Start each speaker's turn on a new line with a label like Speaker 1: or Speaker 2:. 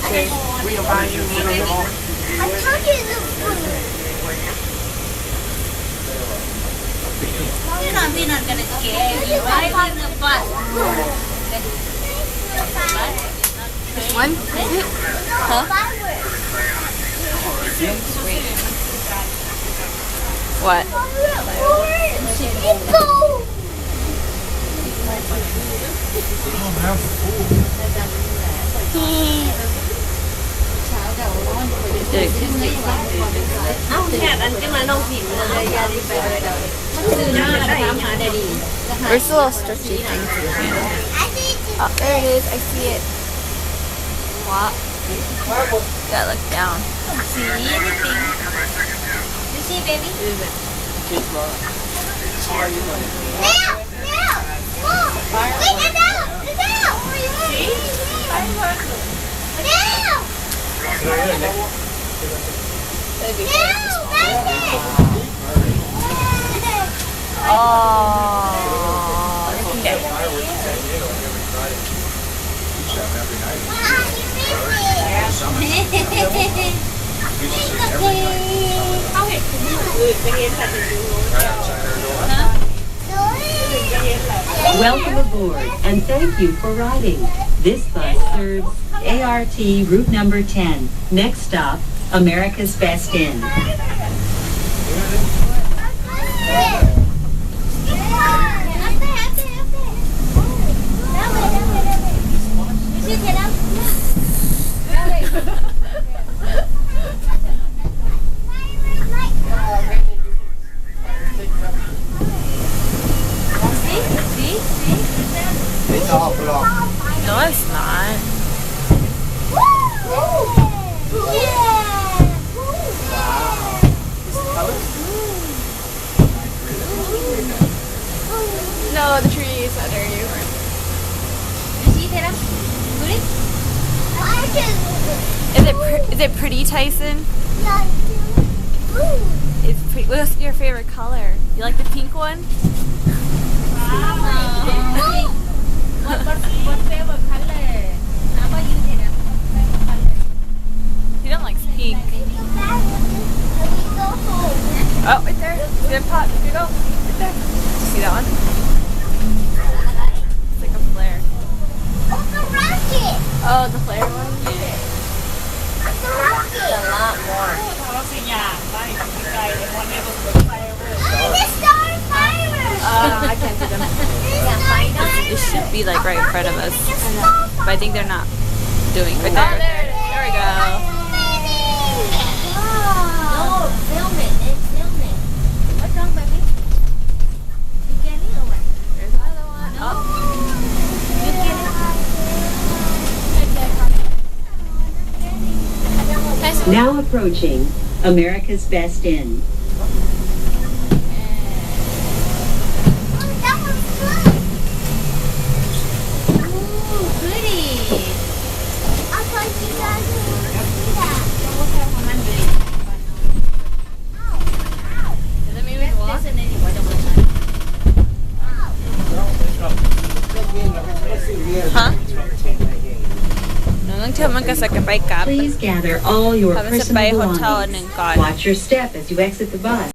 Speaker 1: Okay. We'll buy you one of them.
Speaker 2: I told you the food.
Speaker 3: You're not gonna scare you. Why on the bus?
Speaker 4: This one? Is it? Huh? What? Where's the little stretchy thing? Oh, there it is. I see it. What? Gotta look down.
Speaker 3: See anything? You see, baby?
Speaker 2: Now! Mom! Wait, it's out! It's out!
Speaker 4: Oh, okay.
Speaker 5: Welcome aboard and thank you for riding. This bus serves ART route number 10. Next stop, America's Best Inn.
Speaker 1: It's all blocked.
Speaker 4: No, it's not. No, the tree is under you. Is it pretty, Tyson? It's pretty. What's your favorite color? You like the pink one?
Speaker 3: What favorite color? How about you, Tina? What favorite color?
Speaker 4: He don't like pink. Oh, right there. See that pot? Here you go. Right there. Did you see that one? It's like a flare. Oh, the flare one? Yeah.
Speaker 2: It's a rocket.
Speaker 3: A lot more.
Speaker 2: It's starting fireworks.
Speaker 4: I can't do them. It should be like right in front of us. But I think they're not doing it. Right there. There we go.
Speaker 3: No, film it. Film it. What's wrong, baby? You get it or what?
Speaker 4: There's another one. Oh.
Speaker 3: You get it?
Speaker 5: Now approaching America's Best Inn.
Speaker 4: Huh?
Speaker 5: Please gather all your
Speaker 4: Habang sa
Speaker 5: personal
Speaker 4: bay hotel
Speaker 5: belongings.
Speaker 4: and God.
Speaker 5: Watch your step as you exit the bus.